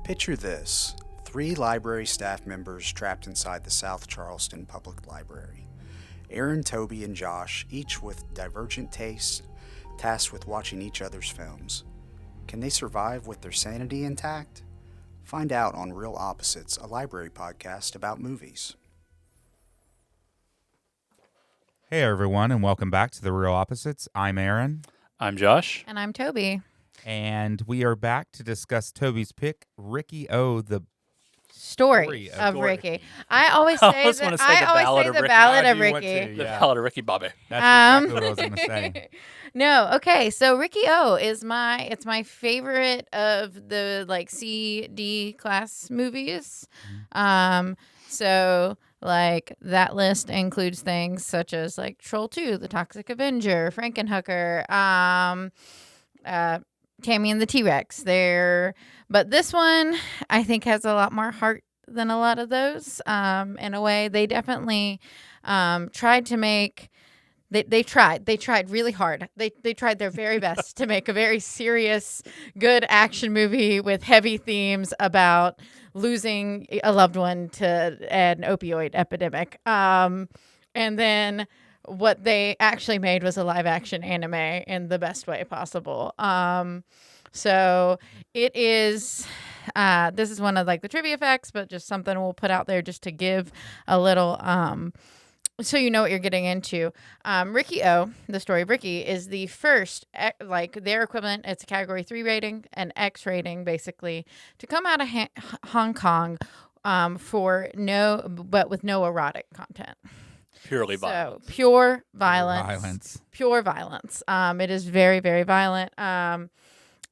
Picture this. 3 library staff members trapped inside the South Charleston Public Library. Aaron, Tobey, and Josh, each with divergent tastes, tasked with watching each other's films. Can they survive with their sanity intact? Find out on Real Opposites, a library podcast about movies. Hey everyone, and welcome back to The Real Opposites. I'm Aaron. I'm Josh. And I'm Tobey. And we are back to discuss Tobey's pick, Riki-Oh, the Story of Story. Ricky. I always I say always that. wanna say I the always Ballad say of the Ricky. Ballad I of do want Ricky. to, The yeah. Ballad of Ricky Bobby. That's exactly what I was going to say. No, okay. So Riki-Oh is my favorite of the like C, D class movies. So like that list includes things such as like Troll 2, The Toxic Avenger, Frankenhooker, Tammy and the T-Rex. But this one I think has a lot more heart than a lot of those. In a way, they definitely tried to make. They tried really hard. They tried their very best to make a very serious, good action movie with heavy themes about losing a loved one to an opioid epidemic. And then what they actually made was a live action anime in the best way possible. So it is. This is one of like the trivia facts, but just something we'll put out there just to give a little. So you know what you're getting into. Riki-Oh, the story of Ricky, is the first, like their equivalent. It's a Category 3 rating, an X rating, basically, to come out of Hong Kong, but with no erotic content. Purely So violence. pure violence. Pure violence. It is very, very violent. I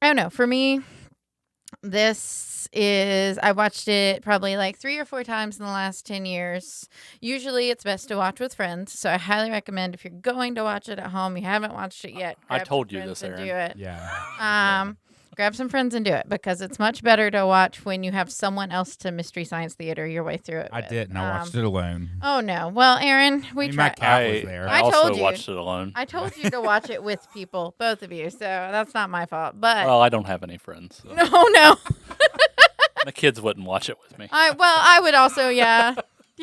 don't know. For me, I watched it probably like 3 or 4 times in the last 10 years. Usually it's best to watch with friends. So I highly recommend if you're going to watch it at home, you haven't watched it yet. I grab told some you this, friends and Aaron. do it. Yeah. Grab some friends and do it because it's much better to watch when you have someone else to Mystery Science Theater your way through it. I with. didn't. I watched it alone. Oh, no. Well, Aaron, we My tried. cat was there. I I also told you. watched it alone. I told you to watch it with people, both of you. So that's not my fault. But Well, I don't have any friends. So no. the kids wouldn't watch it with me. I would also, yeah.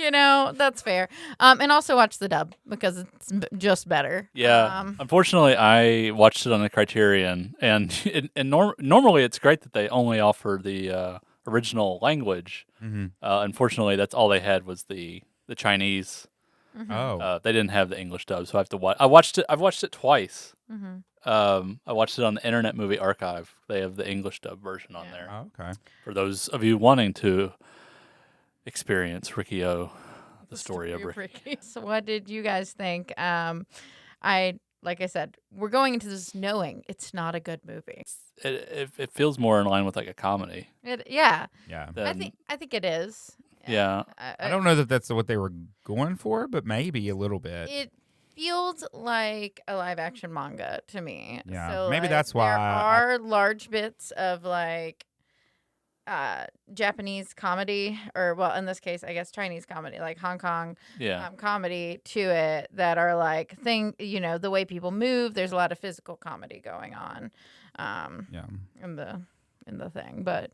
That's fair. And also watch the dub because it's just better. Yeah. Unfortunately, I watched it on the Criterion, and normally it's great that they only offer the original language. Mm-hmm. Unfortunately, that's all they had was the Chinese. Mm-hmm. Oh. They didn't have the English dub, so I have to watch. I've watched it twice. Mm-hmm. I watched it on the Internet Movie Archive. They have the English dub version on there. Oh, okay. For those of you wanting to experience Riki-Oh, the story of Ricky. So what did you guys think? Like I said, we're going into this knowing it's not a good movie. It feels more in line with like a comedy. Yeah. I think it is. Yeah. I don't know that that's what they were going for, but maybe a little bit. It feels like a live action manga to me. Yeah, So, maybe like, that's why there I- are large bits of like Japanese comedy, or well, in this case, I guess Chinese comedy, like Hong Kong Yeah. comedy to it that are like the way people move. There's a lot of physical comedy going on Yeah. in the thing, but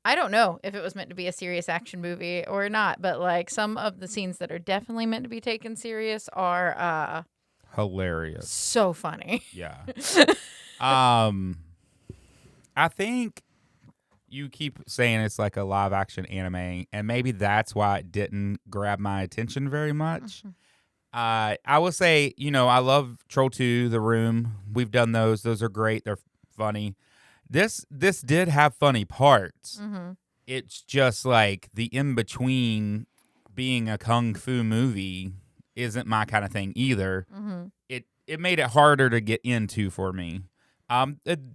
I don't know if it was meant to be a serious action movie or not. But like some of the scenes that are definitely meant to be taken serious are Hilarious. so funny. Yeah. I think you keep saying it's like a live action anime, and maybe that's why it didn't grab my attention very much. I will say, I love Troll 2, The Room. We've done those. Those are great. They're funny. This did have funny parts. Mm-hmm. It's just like the in-between being a kung fu movie isn't my kind of thing either. Mm-hmm. It made it harder to get into for me.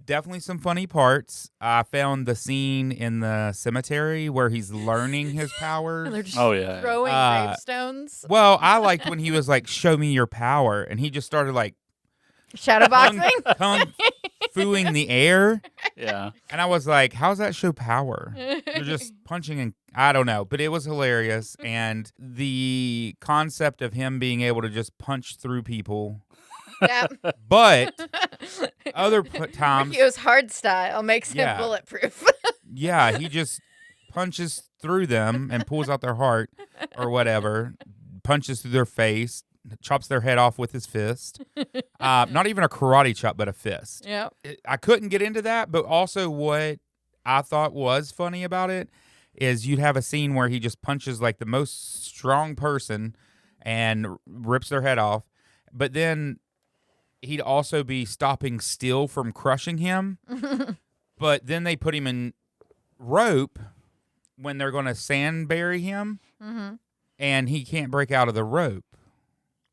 Definitely some funny parts. I found the scene in the cemetery where he's learning his powers. They're just Oh, yeah. throwing gravestones, Well, I liked when he was like, "Show me your power," and he just started like shadowboxing. kung fuing the air, Yeah. and I was like, "How's that show power? You're just punching and I don't know." But it was hilarious, and the concept of him being able to just punch through people Yep. But other times, Riki-Oh's hard style makes him Yeah. bulletproof. yeah, he just punches through them and pulls out their heart or whatever, punches through their face, chops their head off with his fist. Not even a karate chop, but a fist. Yep. I couldn't get into that, but also what I thought was funny about it is you'd have a scene where he just punches like the most strong person and rips their head off, but then he'd also be stopping steel from crushing him. But then they put him in rope when they're going to sandbury him, and he can't break out of the rope.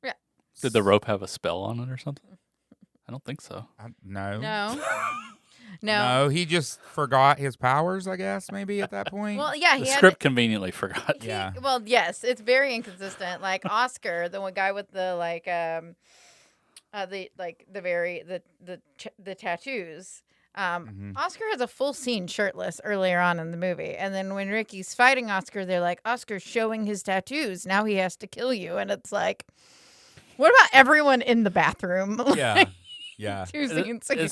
Yeah. Did the rope have a spell on it or something? I don't think so. No. No. No, he just forgot his powers, I guess, maybe at that point. Well, yeah, The he had script conveniently forgot. Yeah. Well, yes, it's very inconsistent. Like Oscar, the one guy with the the tattoos. Oscar has a full scene shirtless earlier on in the movie, and then when Ricky's fighting Oscar, they're like, Oscar's showing his tattoos. Now he has to kill you, and it's like, what about everyone in the bathroom? Yeah. Yeah. 2 scenes ago.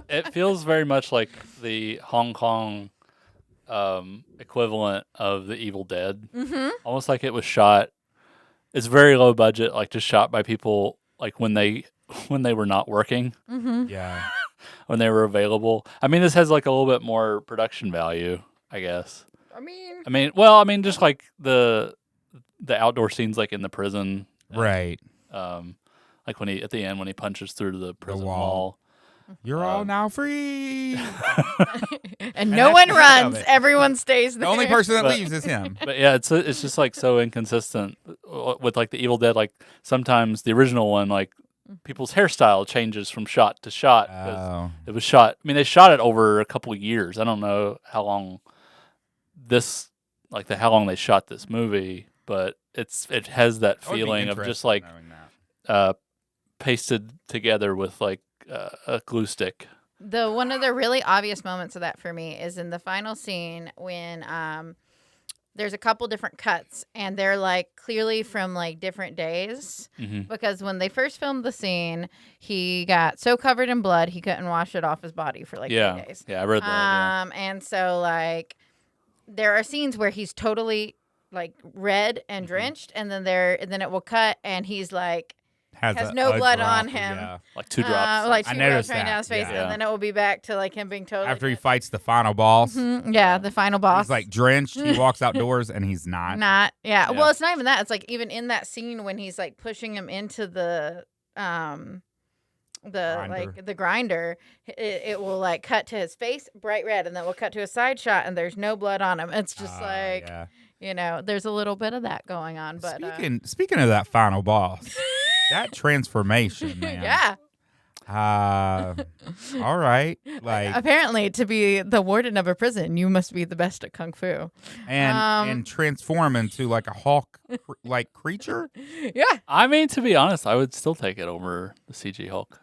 It feels very much like the Hong Kong equivalent of the Evil Dead. Almost like it was shot. It's very low budget, like just shot by people like when they were not working, Yeah. when they were available. I mean, this has like a little bit more production value, I guess. I mean, Just like the outdoor scenes, like in the prison, Right. like when at the end when he punches through the prison wall. wall. You're all now free. and no that's one the end of runs. it. Everyone stays there. The only person that But- leaves is him. But yeah, it's just like so inconsistent with like the Evil Dead. Like sometimes the original one, like people's hairstyle changes from shot to shot because Oh. it was shot. I mean, they shot it over a couple of years. I don't know how long how long they shot this movie, but it has that That would be feeling of just interesting like knowing that. pasted together with like a glue stick. One of the really obvious moments of that for me is in the final scene when there's a couple different cuts and they're like clearly from like different days because when they first filmed the scene, he got so covered in blood he couldn't wash it off his body for like 3 days. Yeah, I read that. And so like there are scenes where he's totally like red and drenched, and then it will cut and he's like has no blood on him. Yeah. Like 2 drops. Like I 2 noticed drops running that, down his face, yeah. and then it will be back to like him being totally After he drenched. fights the final boss, Yeah, the final boss. he's like drenched. He walks outdoors and he's not. Not, yeah. Yeah. Well, it's not even that. It's like even in that scene when he's like pushing him into the grinder, it will like cut to his face bright red, and then we'll cut to a side shot, and there's no blood on him. It's just like Yeah. there's a little bit of that going on. But Speaking of that final boss, that transformation, man. yeah. All right. Like Apparently, to be the warden of a prison, you must be the best at kung fu. and transform into like a hawk like creature. Yeah, I mean, to be honest, I would still take it over the CG Hulk.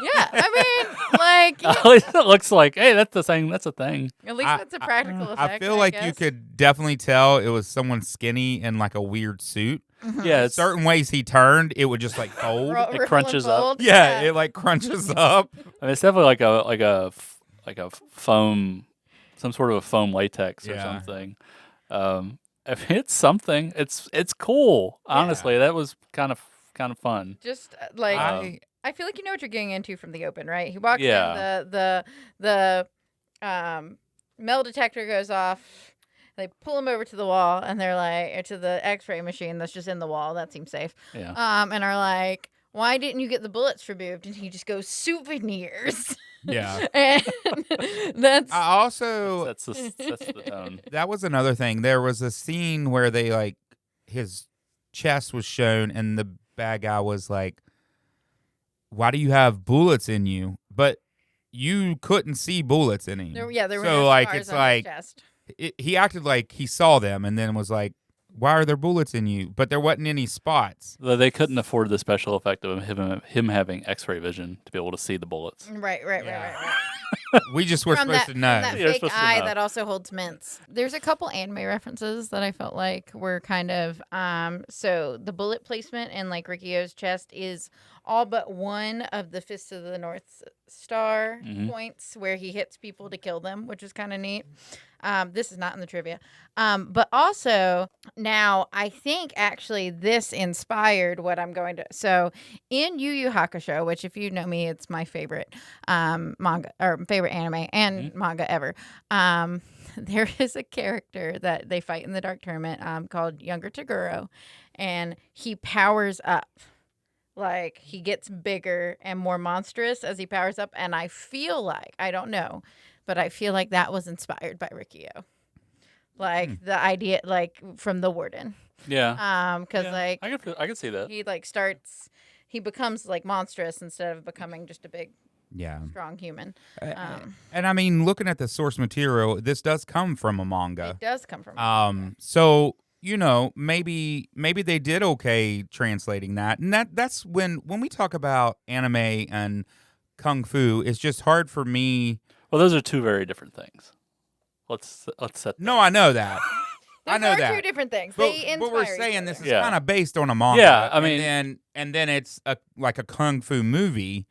yeah. I mean, like, At least it looks like, hey, that's the thing. That's a thing. at least it's a practical effect. I feel like you guess. could definitely tell it was someone skinny in like a weird suit. Yeah, it's Certain ways he turned, it would just like fold. It crunches up. Fold. Yeah, it like crunches up. I mean, it's definitely like a foam, some sort of a foam latex or Yeah. something. I mean, it's something. It's cool. Honestly, that was kind of fun. Just like I feel like you know what you're getting into from the open, right? He walks in, the metal detector goes off. They pull him over to the wall, and they're like, or to the X-ray machine that's just in the wall. That seems safe. Yeah. And are like, why didn't you get the bullets removed? And he just goes, souvenirs. Yeah. And that's I also That's the tone. that was another thing. There was a scene where they like his chest was shown, and the bad guy was like, "Why do you have bullets in you?" But you couldn't see bullets in him. there were so no like scars it's on his like chest. he acted like he saw them, and then was like, "Why are there bullets in you?" But there wasn't any spots. Though they couldn't afford the special effect of him having X-ray vision to be able to see the bullets. Right. We just were supposed to know. From that You're fake supposed to eye know. that also holds mints. There's a couple anime references that I felt like were kind of so the bullet placement in like Riki-Oh's chest is all but one of the Fist of the North Star points where he hits people to kill them, which is kind of neat. This is not in the trivia. But also, now I think actually this inspired what I'm going to. So in Yu Yu Hakusho, which if you know me, it's my favorite manga or favorite anime and manga ever. There is a character that they fight in the Dark Tournament called Younger Toguro, and he powers up. Like, he gets bigger and more monstrous as he powers up, and I feel like, I don't know, but I feel like that was inspired by Riki-Oh. Like, the idea, like, from the Warden. Yeah. Because, like, I can see that. he, like, he becomes, like, monstrous instead of becoming just a big, strong human. And I mean, looking at the source material, this does come from a manga. It does come from a manga. So, you know, maybe they did okay translating that. And that's when we talk about anime and kung fu, it's just hard for me. Well, those are two very different things. Let's set that. No, I know that. I know Those are that. two different things. But They inspire we're each saying other. this is kind of based on a manga. Yeah, I mean, and then it's like a kung fu movie.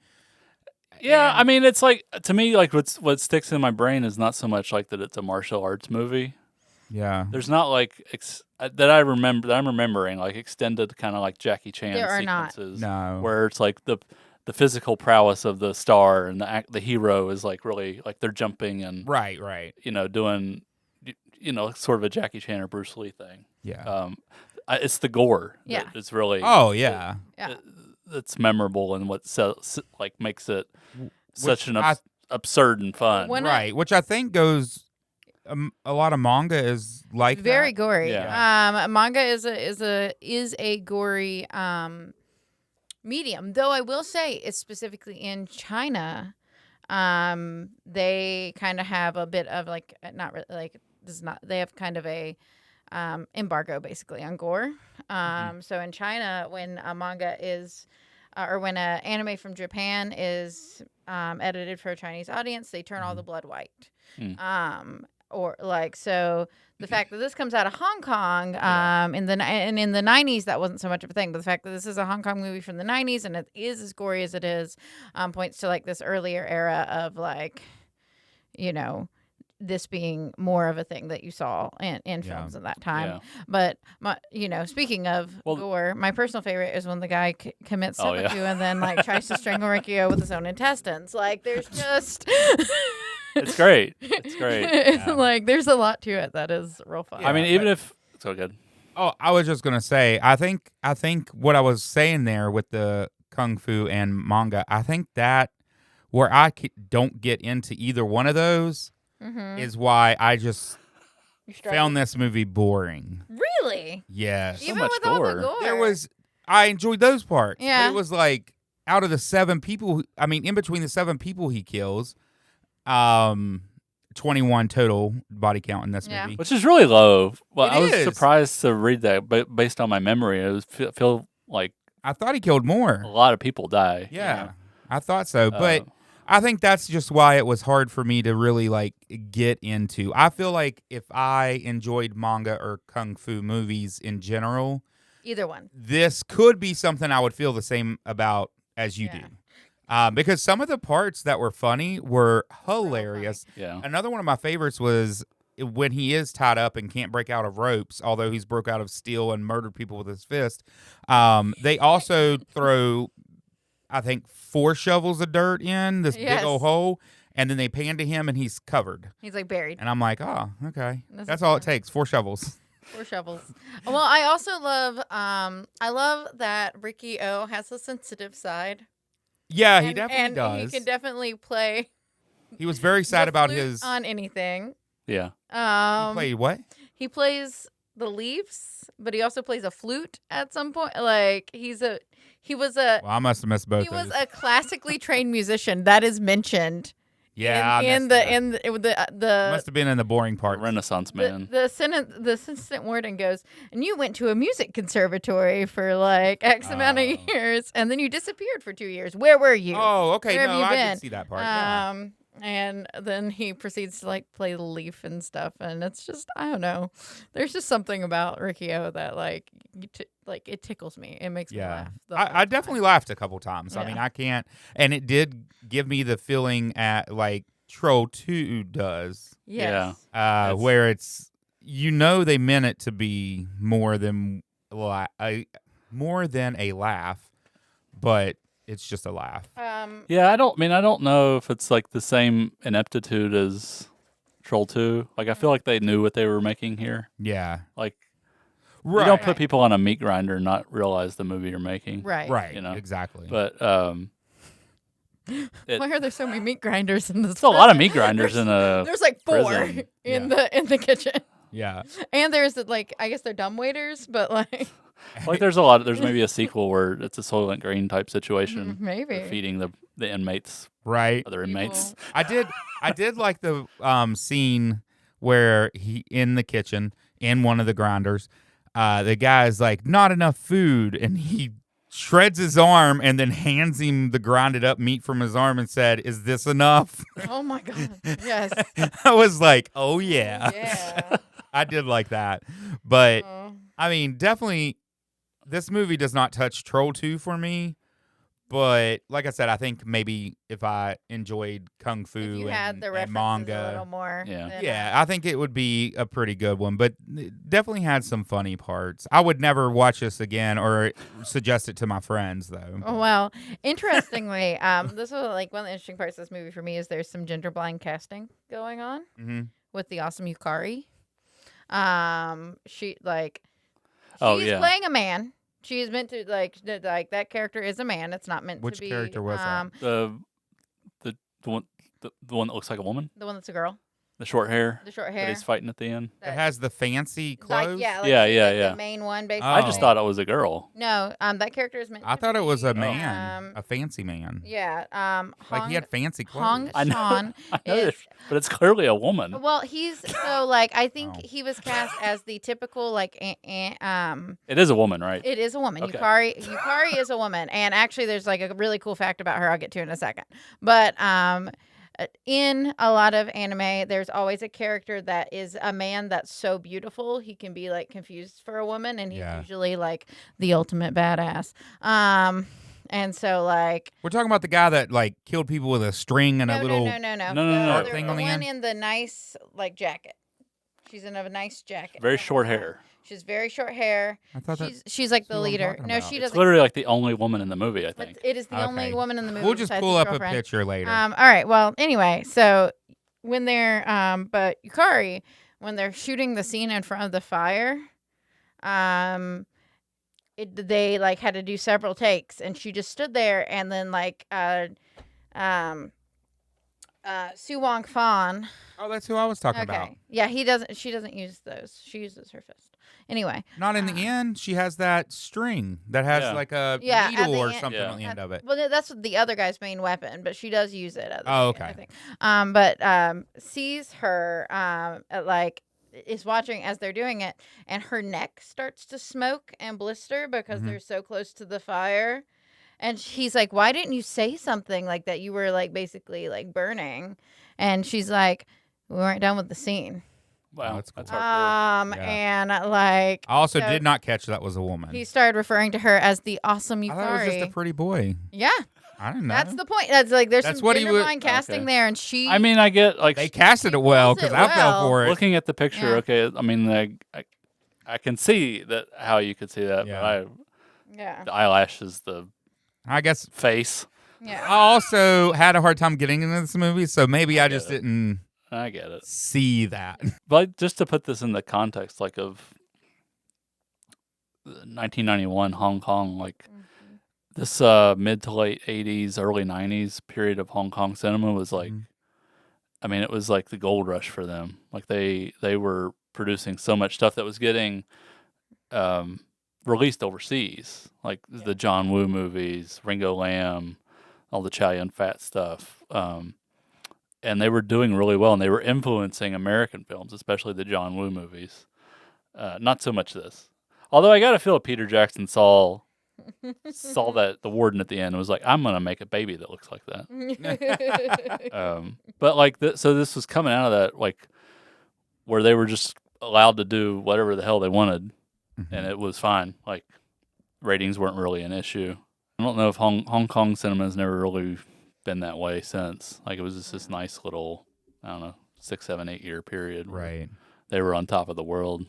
Yeah, I mean, it's like, to me, like what sticks in my brain is not so much like that it's a martial arts movie. Yeah. There's not like that I'm remembering like extended kind of like Jackie Chan There are not. sequences. No. Where it's like the physical prowess of the star and the hero is like really like they're jumping and Right. you know, doing sort of a Jackie Chan or Bruce Lee thing. Yeah. It's the gore. Yeah. That is really. Oh yeah. That's memorable and what like makes it such an absurd and fun. Right, which I think goes. A lot of manga is like very that. gory. Yeah. Manga is a gory medium. Though I will say, it's specifically in China. They kind of have a bit of like not really like this is not. They have kind of a embargo basically on gore. So in China, when a manga is or when an anime from Japan is edited for a Chinese audience, they turn all the blood white. Or like so, the fact that this comes out of Hong Kong in the 90s, that wasn't so much of a thing. But the fact that this is a Hong Kong movie from the 90s and it is as gory as it is, points to like this earlier era of like, you know, this being more of a thing that you saw in films at that time. But speaking of gore, my personal favorite is when the guy commits seppuku and then like tries to strangle Riki-Oh with his own intestines. Like there's just. It's great. It's great. Like there's a lot to it that is real fun. I mean, even if it's so good. Oh, I was just gonna say, I think what I was saying there with the kung fu and manga, I think that where I don't get into either one of those is why I just found this movie boring. Really? Yes. Even much with all the gore. gore. I enjoyed those parts. Yeah. But it was like out of the 7 people, in between the 7 people he kills, 21 total body count in this movie. Which is really low. Well, It I was is. surprised to read that, but based on my memory, it was feel like I thought he killed more. a lot of people die. Yeah, I thought so. But I think that's just why it was hard for me to really like get into. I feel like if I enjoyed manga or kung fu movies in general, Either one. this could be something I would feel the same about as you do. Because some of the parts that were funny were hilarious. Yeah. Another one of my favorites was when he is tied up and can't break out of ropes, although he's broke out of steel and murdered people with his fist. They also throw, I think, 4 shovels of dirt in this big old hole, and then they pan to him and he's covered. He's like buried. And I'm like, oh, okay. That's a all it takes, 4 shovels. 4 shovels. Well, I also love I love that Riki-Oh has a sensitive side. Yeah, he definitely and does. he can definitely play. He was very sad the about flute his. on anything. Yeah. He played what? He plays the leaves, but he also plays a flute at some point. Like he was a. Well, I must have missed both. He was a classically trained musician that is mentioned. Yeah, in the must have been in the boring part. Renaissance man. The assistant warden goes, and you went to a music conservatory for like X amount of years, and then you disappeared for 2 years. Where were you? Oh, okay. Where No, have you I been? did see that part. Yeah. And then he proceeds to like play the leaf and stuff, and it's just I don't know. There's just something about Riki-Oh that like like it tickles me. It makes me Yeah, laugh. the whole I definitely time. laughed a couple times. I mean, Yeah. I can't, and it did give me the feeling at like Troll 2 does, Yeah. Yes. where it's they meant it to be more than more than a laugh, but it's just a laugh. Yeah, I don't know if it's like the same ineptitude as Troll 2. Like I feel like they knew what they were making here. Yeah, Like right, you don't put Right. people on a meat grinder and not realize the movie you're making. Right. right, You know, exactly. But it, Why are there so many meat grinders in this? it's a lot of meat grinders There's- in a There's like 4 prison. in Yeah. the kitchen, Yeah, and there's like I guess they're dumbwaiters, but like like there's a lot. There's maybe a sequel where it's a Soylent Green type situation. maybe They're feeding the inmates, right. other inmates. People- I did like the scene where he in the kitchen in one of the grinders, the guy's like not enough food, and he shreds his arm and then hands him the grinded up meat from his arm and said, "Is this enough?" Oh my god! Yes. I was like, "Oh yeah." Yeah. I did like that, but Oh. I mean, definitely, this movie does not touch Troll 2 for me. But like I said, I think maybe if I enjoyed Kung Fu If you and, had the and references manga, a little more. Yeah. then, yeah, I think it would be a pretty good one. But it definitely had some funny parts. I would never watch this again or suggest it to my friends, though. Oh well. Interestingly, this was like one of the interesting parts of this movie for me is there's some gender blind casting going on Mm-hmm. with the awesome Yukari. She like Oh, she's yeah. playing a man. She is meant to like that character is a man. It's not meant Which to be. character was that? The one the one that looks like a woman, The one that's a girl, the short hair the short that hair. he's fighting at the end. It has the fancy clothes. Like, Yeah, she's, yeah, like, yeah. The main one, basically. I just Oh. thought it was a girl. No, that character is meant. I to thought it was a be, man, a fancy man. Yeah. Like he had fancy clothes. Hong I know, Sean I know is. this, but it's clearly a woman. Well, he's so like I think Oh. he was cast as the typical like It is a woman, right? it is a woman. Okay. Yukari is a woman, and actually there's like a really cool fact about her I'll get to in a second. But in a lot of anime, there's always a character that is a man that's so beautiful he can be like confused for a woman, and he's Yeah. usually like the ultimate badass. And so like We're talking about the guy that like killed people with a string and a little. no. No, The no. Thing the on the one end? in the nice like jacket. She's in a nice jacket. Very short hair. She's very short hair. I thought that. She's like that's the who I'm leader. talking No, about. she It's doesn't. literally like the only woman in the movie, I But think. it is the only Okay. woman in the movie. We'll just besides pull his up a girlfriend. picture later. All right. Well, anyway, so when they're but Yukari, when they're shooting the scene in front of the fire, they like had to do several takes, and she just stood there, and then like Su Wong Fan. Oh, that's who I was talking Okay. about. Yeah, she doesn't use those. She uses her fist. Anyway. Not in the end. She has that string that has Yeah. like a Yeah, at needle the or end- something Yeah. on the end of it. Well, that's the other guy's main weapon, but she does use it. At the Oh, end, I okay. think. But sees her like is watching as they're doing it, and her neck starts to smoke and blister because Mhm. they're so close to the fire. And he's like, "Why didn't you say something like that? You were like basically like burning." And she's like, "We weren't done with the scene." Wow, that's cool. that's hardcore. Yeah. And like I also so did not catch that was a woman. he started referring to her as the awesome I thought it was just a Yukari. pretty boy. Yeah, I didn't know. that's the point. That's like there's That's some what he gender would- blind casting Okay. there, and she. I mean, I get like They casted She it well pulls it because I fell well. for it. looking at the picture. Yeah. Okay, I mean, I can see that how you could see that, Yeah. yeah, the eyelash the I guess face. yeah. I also had a hard time getting into this movie, so maybe I I get just it. didn't I get it. see that. But just to put this in the context, like of 1991 Hong Kong, like this mid to late 80s, early 90s period of Hong Kong cinema was like, Mhm. I mean, it was like the gold rush for them. Like they were producing so much stuff that was getting released overseas, like the John Woo movies, Ringo Lam, all the Chow Yun Fat stuff. And they were doing really well, and they were influencing American films, especially the John Woo movies. Not so much this. Although I got to feel Peter Jackson saw saw that the warden at the end was like, I'm gonna make a baby that looks like that. But like, so this was coming out of that, like, where they were just allowed to do whatever the hell they wanted, and it was fine. Like, ratings weren't really an issue. I don't know if Hong Kong cinema has never really been that way since. Like, it was just this nice little, I don't know, 6, 7, 8 year period. Right. They were on top of the world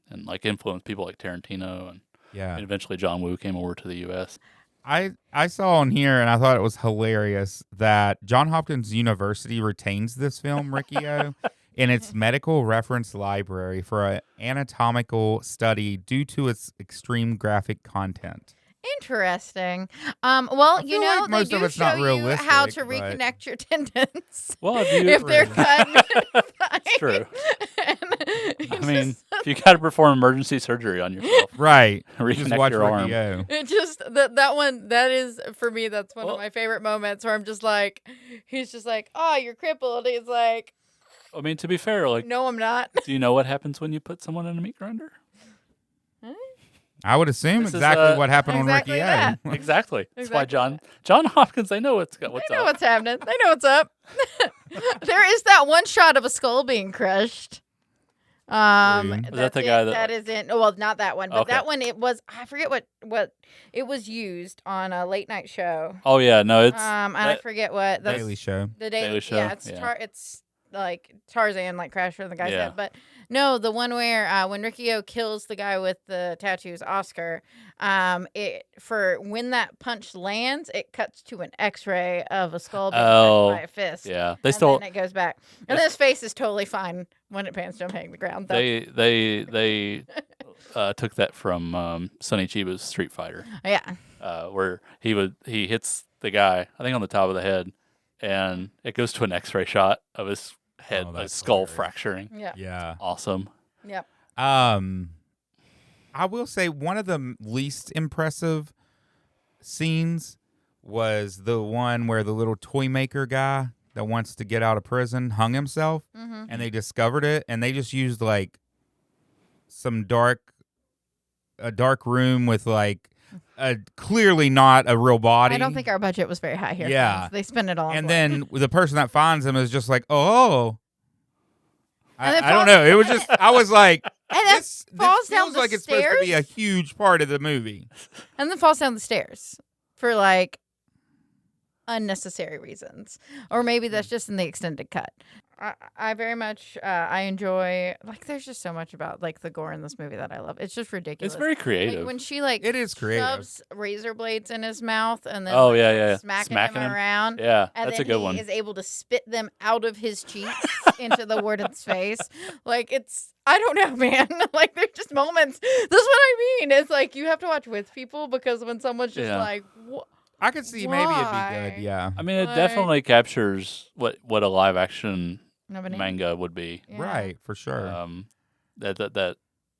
and like influenced people like Tarantino and eventually John Woo came over to the U.S. I saw on here, and I thought it was hilarious that Johns Hopkins University retains this film, Riki-Oh, in its medical reference library for an anatomical study due to its extreme graphic content. Interesting. Well, you know, like most they of do it's not show you how to realistic, but- reconnect your tendons. Well, if they're cut. It's true. I mean, if you got to perform emergency surgery on yourself, Right. reconnect Just watch your arm. Riki-Oh. It just that one, that is, for me, that's one of my favorite moments where I'm just like, he's just like, oh, you're crippled. He's like, I mean, to be fair, like, no, I'm not. do you know what happens when you put someone in a meat grinder? I would assume This is, exactly what happened exactly on that. Riki-Oh. Exactly. That's why Exactly John Hopkins, they know what's They up. know what's happening. They know what's up. There is that one shot of a skull being crushed. Was that the guy that isn't? Well, not that one, but Okay. that one. It was. I forget what it was used on a late night show. Oh yeah, no, it's And I forget what the Daily Show. Daily Show, Yeah, yeah. it's like Tarzan, like Crasher, the guy Yeah. said. But no, the one where when Riki-Oh kills the guy with the tattoos, Oscar. It for when that punch lands, it cuts to an X-ray of a skull being crushed by a fist. yeah. And then it goes back, and then his face is totally fine when it pans to him hitting the ground. They took that from Sonny Chiba's Street Fighter, Yeah. where he hits the guy, I think on the top of the head, and it goes to an X-ray shot of his head, Oh, like that's skull hilarious. fracturing. Yeah. Yeah. Awesome. Yep. I will say one of the least impressive scenes was the one where the little toy maker guy that wants to get out of prison hung himself, and they discovered it, and they just used like a dark room with like clearly not a real body. I don't think our budget was very high here. Yeah. Friends. They spent it all. on And blood. then the person that finds him is just like, oh. And then I don't know. It was just, I was like, And then this falls down feels the like it's supposed to be a stairs? huge part of the movie. And then falls down the stairs for like unnecessary reasons, or maybe that's just in the extended cut. I very much I enjoy, like, there's just so much about like the gore in this movie that I love. It's just ridiculous. It's very Like, creative. when she like It is creative. shoves razor blades in his mouth and then Oh, like, yeah. smacking Smacking him him. around. Yeah, And that's then a good he one. is able to spit them out of his cheeks into the warden's face. Like, it's, I don't know, man. Like, there's just moments. This is what I mean. It's like you have to watch with people, because when someone's just Yeah. like, I could see maybe it'd Why? be good. Yeah. I mean, it Like- definitely captures what a live action nobody. manga would be. Yeah. Right, for sure. That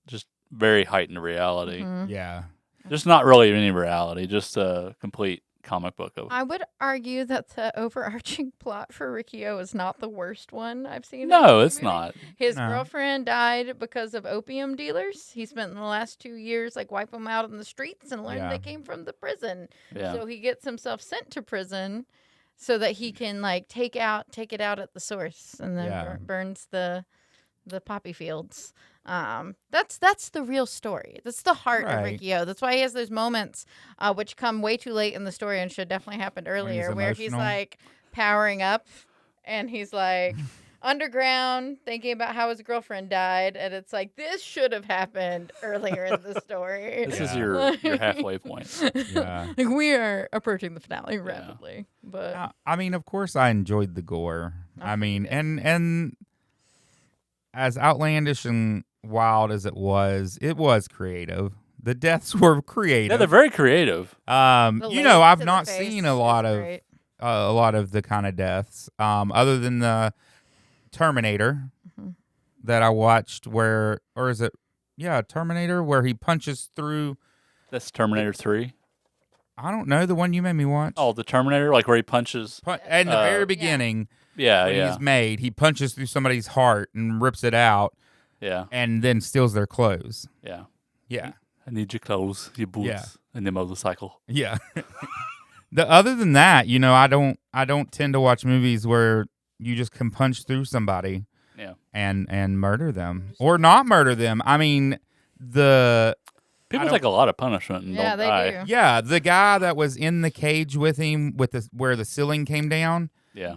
just very heightened reality. Mhm. Yeah. Just not really any reality, just a complete comic book of. I would argue that the overarching plot for Riki-Oh is not the worst one I've seen. in No, the it's movie. not. His No. girlfriend died because of opium dealers. He spent the last 2 years like wiping them out in the streets and learned Yeah. they came from the prison. Yeah. So he gets himself sent to prison so that he can like take it out at the source, and then Yeah. burns the poppy fields. That's the real story. That's the heart of Right. Riki-Oh. That's why he has those moments, which come way too late in the story and should definitely happened earlier, where he's emotional. like powering up, and he's like underground thinking about how his girlfriend died, and it's like, this should have happened earlier in the story. This is Yeah. your halfway point. Yeah. Like, we are approaching the finale rapidly, but I mean, of course, I enjoyed the gore. I mean, and as outlandish and wild as it was creative. The deaths were Yeah, creative. they're very creative. the You know, lace I've to the not face seen a is lot of great. the kind of deaths, other than the Terminator Mm-hmm. that I watched, Terminator, where he punches through. That's Terminator 3. I don't know, the one you made me watch. Oh, the Terminator, like where he punches. In the very yeah. beginning, Yeah, when yeah, he's made, he punches through somebody's heart and rips it out, yeah, and then steals their clothes. yeah. Yeah, I need your clothes, your boots, Yeah. and your motorcycle. Yeah. Other than that, I don't tend to watch movies where you just can punch through somebody Yeah. and murder them or not murder them. I mean, the People don't- take a lot of punishment and Yeah, don't they die. do. the guy that was in the cage with him where the ceiling came down, Yeah.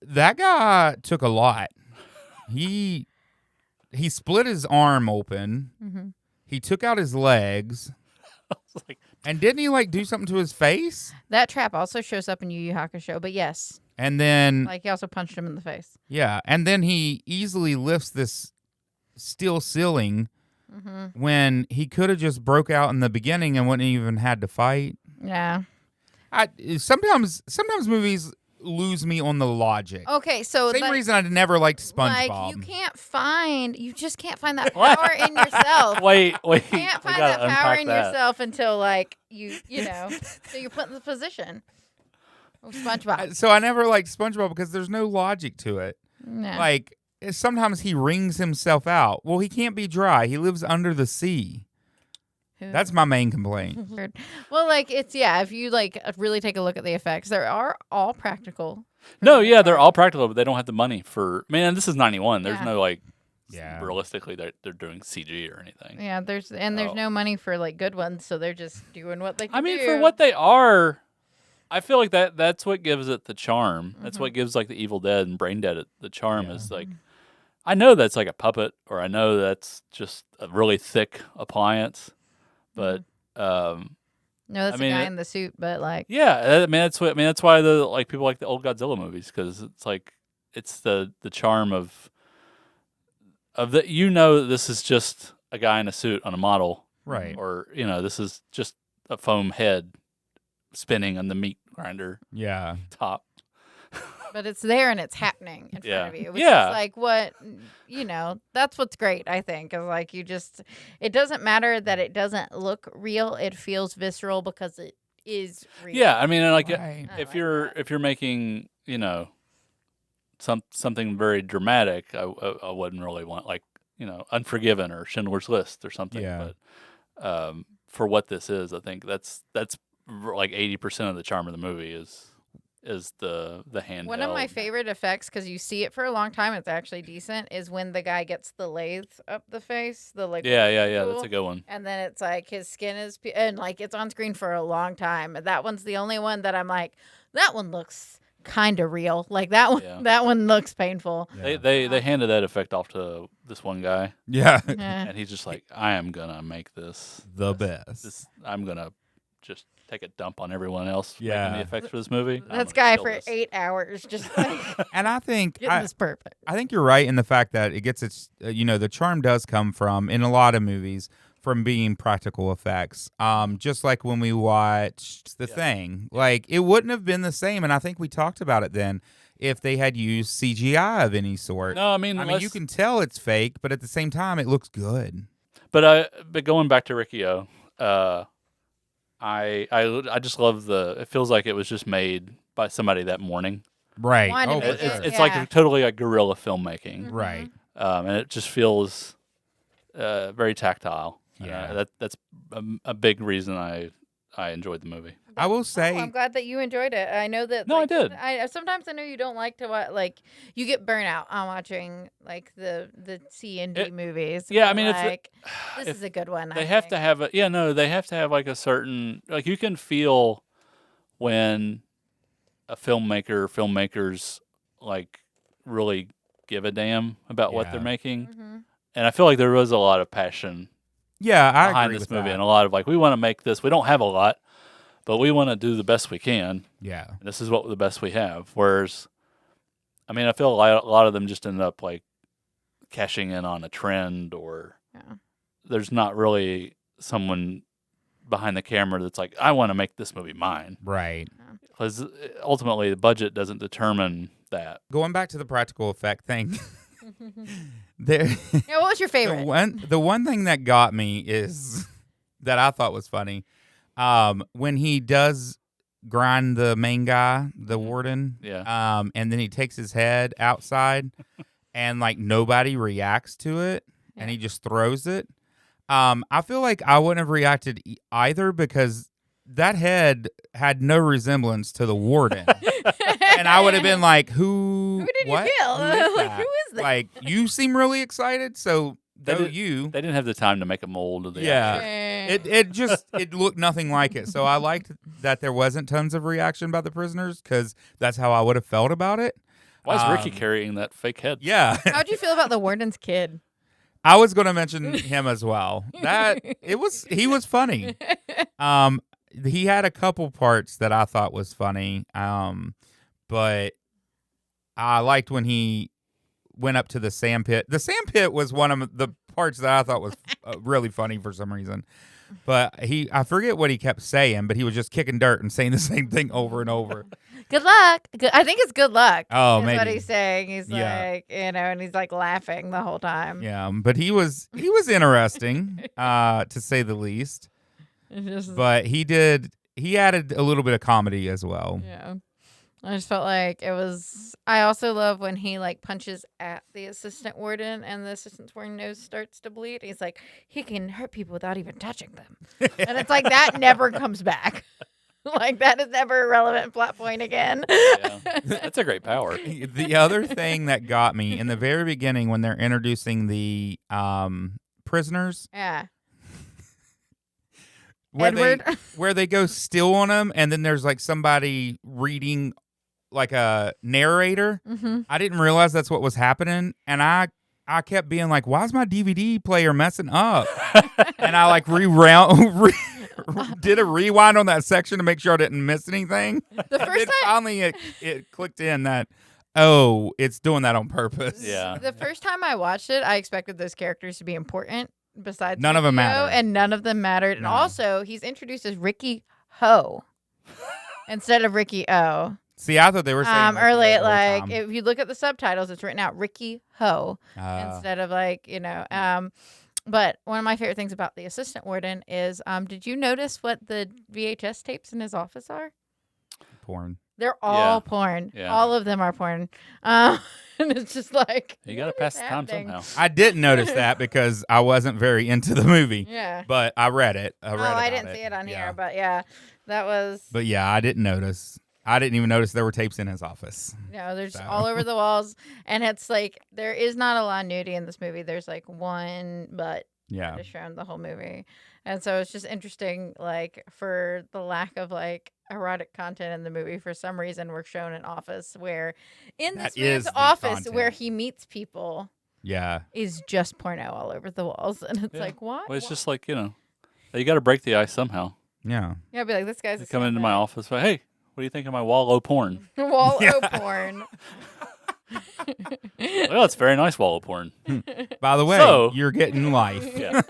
that guy took a lot. He split his arm open. Mm-hmm. He took out his legs. It's like, And didn't he do something to his face? That trap also shows up in Yu Yu Hakusho, but yes, And then he also punched him in the face. yeah, and then he easily lifts this steel ceiling Mm-hmm. when he could have just broke out in the beginning and wouldn't even had to fight. Yeah. Sometimes movies lose me on the logic. Okay, so Same reason I never liked SpongeBob. you just can't find that power in yourself. wait. You can't we find gotta that power unpack in that. yourself until so you're put in the position of SpongeBob. So I never liked SpongeBob because there's no logic to it. Yeah. Sometimes he wrings himself out. Well, he can't be dry. He lives under the sea. That's my main complaint. Weird. Well, if you really take a look at the effects, they are all practical. No, yeah, they're all practical, but they don't have the money for. Man, this is 91. There's Yeah. no Yeah. realistically they're doing CG or anything. Yeah, there's no money for good ones, so they're just doing what they can I mean, do. for what they are, I feel like that's what gives it the charm. That's what gives the Evil Dead and Brain Dead the charm. Is I know that's a puppet, or I know that's just a really thick appliance, but No, that's I mean, a guy in the suit, but yeah, I mean that's why the people like the old Godzilla movies, because it's the charm of that this is just a guy in a suit on a model, Right. or this is just a foam head spinning on the meat grinder Yeah. top. but it's there and it's happening in Yeah. front of you. Which Yeah. is what that's what's great, I think, is it doesn't matter that it doesn't look real, it feels visceral because it is real. Yeah, I mean, Right. if like you're that. if you're making something very dramatic, I wouldn't really want Unforgiven or Schindler's List or something. Yeah. But for what this is, I think that's 80% of the charm of the movie is the handheld. One of my favorite effects, because you see it for a long time, it's actually decent, is when the guy gets the lathe up the face. Yeah, tool, that's a good one. And then it's his skin is, and it's on screen for a long time. That one's the only one that I'm that one looks kind of real. That one, Yeah. that one looks painful. Yeah. They handed that effect off to this one guy, Yeah. Yeah. and he's just like, I am gonna make this The best. I'm gonna just take a dump on everyone else Yeah. making the effects for this movie. I'm That's gonna guy kill for this. 8 hours, just And I think getting this perfect. I think you're right in the fact that it gets its the charm does come from, in a lot of movies, from being practical effects. Just like when we watched The Thing, it wouldn't have been the same, and I think we talked about it then, if they had used CGI of any sort. No, I mean you can tell it's fake, but at the same time, it looks good. But going back to Riki-Oh, I just love it feels like it was just made by somebody that morning. Right. Wanted Oh, to for make sure. it- It's Yeah. totally like guerrilla filmmaking, Right. and it just feels very tactile. Yeah. That's a big reason I enjoyed the movie. I will Oh, say, I'm glad that you enjoyed it. I know that. No, I did. Sometimes I know you don't like to watch. You get burnout on watching the C and D movies. Yeah, I but, mean, this if is a good one. They have to have they have to have a certain you can feel when a filmmakers really give a damn about what they're Yeah. making, Mm-hmm. and I feel like there was a lot of passion yeah, I behind agree this with movie, that. and a lot of we want to make this. We don't have a lot, but we want to do the best we can. Yeah. And this is the best we have. Whereas, I mean, I feel a lot of them just end up cashing in on a trend, or there's not really someone behind the camera that's I want to make this movie mine. Right. Because ultimately, the budget doesn't determine that. Going back to the practical effect thing, there. Yeah, what was your favorite? The one thing that got me is that I thought was funny, when he does grind the main guy, the warden, Yeah. and then he takes his head outside, and nobody reacts to it, and he just throws it. I feel like I wouldn't have reacted either because that head had no resemblance to the warden. And I would have been like, who did what? you kill? Who is Like, that? who is that? Like, you seem really excited, so They go did- you. They didn't have the time to make a mold of the Yeah. actor. It looked nothing like it. So I liked that there wasn't tons of reaction by the prisoners because that's how I would have felt about it. Why is Ricky carrying that fake head? Yeah. How'd you feel about the warden's kid? I was going to mention him as well. He was funny. He had a couple parts that I thought was funny. But I liked when he went up to the sand pit. The sand pit was one of the parts that I thought was really funny for some reason. But I forget what he kept saying, but he was just kicking dirt and saying the same thing over and over. Good luck. I think it's good luck. Oh, is maybe. what he's saying. He's Yeah. like, and he's like laughing the whole time. Yeah, but he was interesting, to say the least. It's just, But he added a little bit of comedy as well. yeah. I just felt like it was. I also love when he like punches at the assistant warden and the assistant warden nose starts to bleed. He's like, he can hurt people without even touching them, and it's like that never comes back. Like that is never a relevant plot point again. Yeah. That's a great power. The other thing that got me in the very beginning when they're introducing the prisoners, Yeah. where Edward? they go steal on them, and then there's like somebody reading like a narrator. Mm-hmm. I didn't realize that's what was happening, and I kept being like, "Why is my DVD player messing up?" And I like did a rewind on that section to make sure I didn't miss anything. The first And then time. finally it clicked in that it's doing that on purpose. Yeah. The first time I watched it, I expected those characters to be important. Besides, None of them Riki-Oh, mattered. and none of them mattered. And No. also, he's introduced as Riki-Ho instead of Riki-Oh. See, I thought they were saying Early, the whole like time. if you look at the subtitles, it's written out Riki-Ho instead of like But one of my favorite things about the assistant warden is, did you notice what the VHS tapes in his office are? porn. They're all Yeah. porn. Yeah. All of them are porn. And it's just like You got to what pass is the time happening? somehow. I didn't notice that because I wasn't very into the movie, Yeah. but I read it. I I didn't see it on here, but yeah, that was. But yeah, I didn't notice. I didn't even notice there were tapes in his office. No, there's So. all over the walls, and it's like there is not a lot of nudity in this movie. There's like one butt Yeah. that is shown the whole movie, and so it's just interesting, like for the lack of like erotic content in the movie. For some reason, we're shown an office where, in That this man's is the office content. where he meets people, Yeah. is just porno all over the walls, and it's Yeah. like what? Well, it's just like, you got to break the ice somehow. Yeah. Yeah, I'd be like, this guy's They come into my office, but hey, what do you think of my Wallow porn? wall Yeah. porn. Well, it's very nice Wallow porn. By the way, So- you're getting life. Yeah.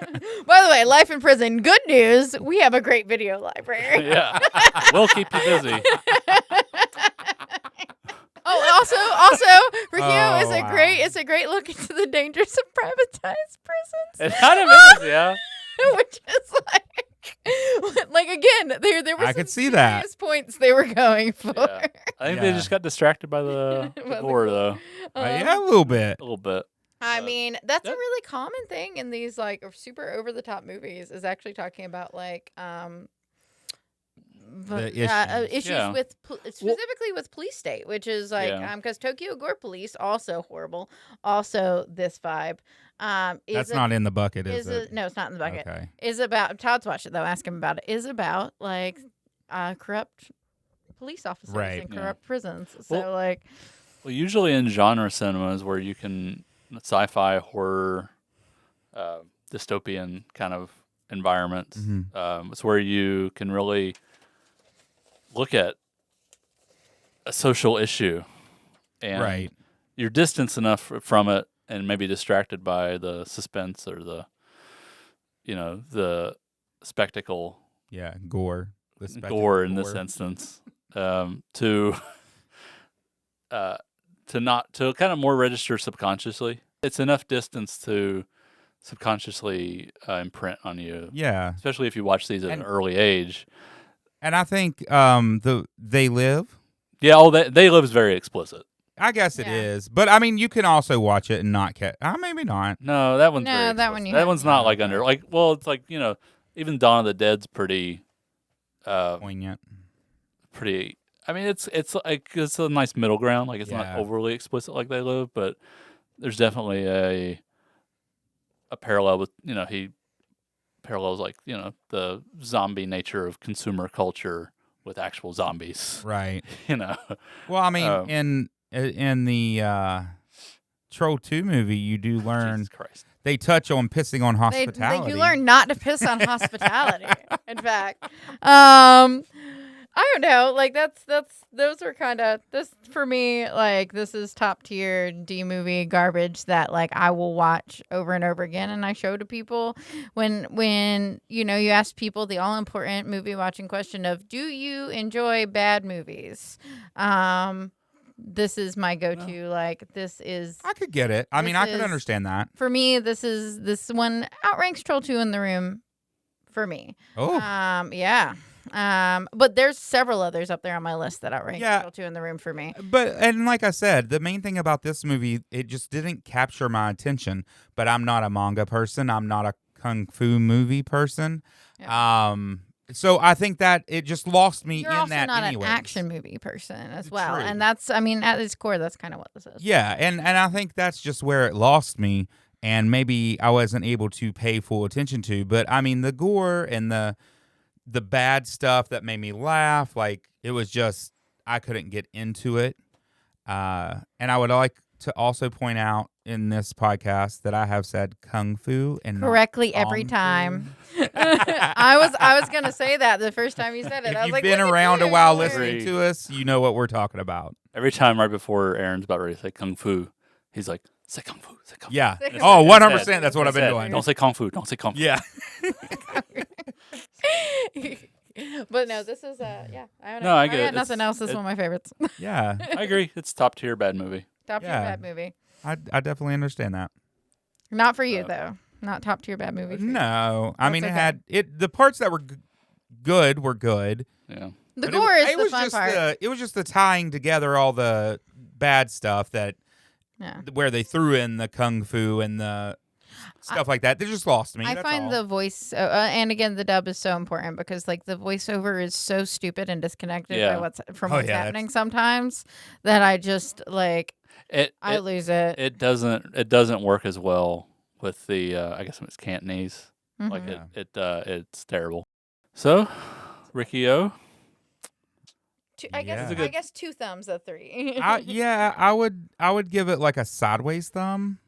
By the way, life in prison. Good news, we have a great video library. Yeah. We'll keep you busy. Oh, also, Riki-Oh is Oh, a wow. great. It's a great look into the dangers of privatized prisons, It kind of is, yeah. which is like again, there were I some could see that. serious points they were going for. Yeah. I think they Yeah. just got distracted by the By the gore, though. Yeah, a little bit. A little bit. I mean, that's a that- really common thing in these like super over the top movies. Is actually talking about like issues Yeah. with specifically with police state, which is like Yeah. because Tokyo Gore Police also horrible, also this vibe. That's not in the bucket, is it? No, it's not in the bucket. Okay. Is about Todd's watched it though. Ask him about it. Is about like corrupt police officers Right. and Yeah. corrupt prisons. So Well- like Well, usually in genre cinemas where you can sci-fi, horror, dystopian kind of environments, Mhm. it's where you can really look at a social issue, and Right. you're distanced enough from it, and maybe distracted by the suspense or the spectacle, Yeah. Gore. The spectacle gore in this gore. instance, to kind of more register subconsciously. It's enough distance to subconsciously imprint on you, Yeah. especially if you watch these at an And- early age. And I think They Live. Yeah, They Live is very explicit. I guess it Yeah. is. But I mean, you can also watch it and not catch. Maybe not. No, that one's No, very that one explicit. you That have one's to. not like under like. Well, it's like even Dawn of the Dead's pretty. Poignant. Pretty. I mean, it's like it's a nice middle ground. Like it's not Yeah. overly explicit like They Live, but there's definitely a parallel with he parallels like the zombie nature of consumer culture with actual zombies. Right. Well, I mean, in the Troll 2 movie, you do learn Jesus Christ. they touch on pissing on hospitality. You learn not to piss on hospitality. In fact, I don't know. Like those are kind of this for me. Like this is top tier D movie garbage that like I will watch over and over again. And I show to people when you ask people the all important movie watching question of do you enjoy bad movies? This is my go-to. Like this is. I could get it. I mean, I could understand that. For me, this one outranks Troll 2 in the Room. For me. Oh. Yeah. But there's several others up there on my list that outrank Troll 2 in the Room for me. And like I said, the main thing about this movie, it just didn't capture my attention. But I'm not a manga person. I'm not a kung fu movie person. Yeah. So I think that it just lost me You're in also that not anyways. an action movie person as well. True. And that's, I mean, at its core, that's kind of what this is. Yeah, and I think that's just where it lost me, and maybe I wasn't able to pay full attention to. But I mean, the gore and the bad stuff that made me laugh, like it was just I couldn't get into it. And I would like to also point out in this podcast that I have said kung fu and correctly not every kung time. fu. I was gonna say that the first time you said it. If I was you've like, been look at around a you. while Agree. listening to us, you know what we're talking about. Every time right before Aaron's about ready to say kung fu, he's like, say kung fu, say kung fu. Yeah. Say kung Oh, fu. 100%. That's what I've been Said, doing. Don't say kung fu. Don't say kung fu. Yeah. But no, this is yeah. I don't know. No, I get got it. nothing else. This is one of my favorites. Yeah. I agree. It's top tier bad movie. Top tier Yeah. bad movie. I definitely understand that. Not for you though. Not top tier bad movie. For you. No. I That's mean, okay. the parts that were good were good. Yeah. The But gore is it the was fun just part. it was just the tying together all the bad stuff that Yeah. where they threw in the kung fu and the stuff like that. They just lost me. I that's find all. the voice, and again, the dub is so important because like the voiceover is so stupid and disconnected Yeah. by what's Oh, yeah, happening sometimes that I just like I lose it. It doesn't work as well with the I guess it's Cantonese. Mhm. Like Yeah. it's terrible. So, Riki-Oh, I Yeah. guess two thumbs of three. I would give it like a sideways thumb.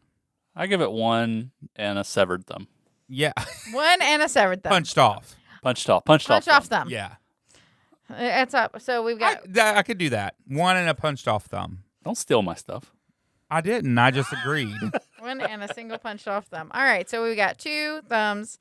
I give it 1 and a severed thumb. Yeah. One and a severed thumb. Punched off. Punched off Punch off thumb. thumb. Yeah. It's up. So we've got I could do that. One and a punched off thumb. Don't steal my stuff. I didn't. I just agreed. one and a single punched off thumb. All right. So we've got two thumbs.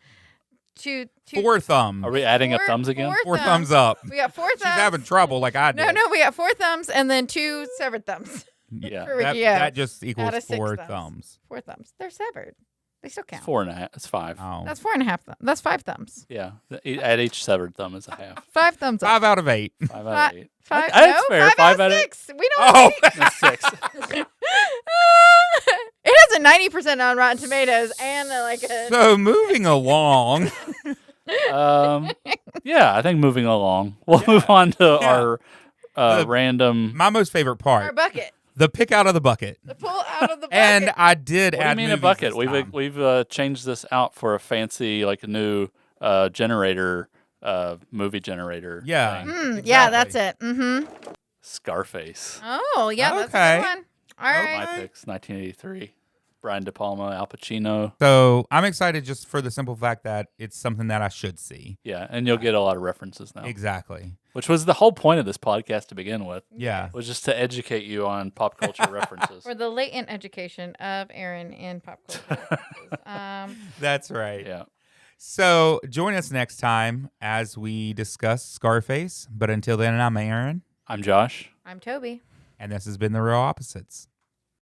Two. Four thumbs. Are we adding up Four- thumbs again? Four thumbs up. We got four thumbs. She's having trouble like I did. No, we got four thumbs and then two severed thumbs. Yeah. For That, Riki-Oh. that just Out equals of 6 four thumbs. thumbs. Four thumbs. They're severed. They still count. It's 4.5. It's 5. Oh. That's 4.5 thumbs. That's 5 thumbs. Yeah. Add each severed thumb is a half. 5 thumbs up. 5 out of 8. 5 out of 8. Five. That's No, fair. 5 out of out 6. We don't. Oh. That's 6. It has a 90% on Rotten Tomatoes and like a. So moving along. Yeah, I think moving along. We'll move on to our The- random. My most favorite Our part. bucket. The pick out of the bucket. The pull out of the bucket. And I did What do you add mean a movies bucket? this time. We've changed this out for a fancy like a new generator, movie generator. Yeah. thing. Yeah, Exactly. that's it. Mm-hmm. Scarface. Oh, yeah, that's a Okay. good one. All right. My picks, 1983. Brian De Palma, Al Pacino. So I'm excited just for the simple fact that it's something that I should see. Yeah, and you'll get a lot of references now, Exactly. which was the whole point of this podcast to begin with, Yeah. was just to educate you on pop culture references. For the latent education of Aaron in pop culture. That's right. Yeah. So join us next time as we discuss Scarface. But until then, I'm Aaron, I'm Josh. I'm Tobey. and this has been The Real Opposites.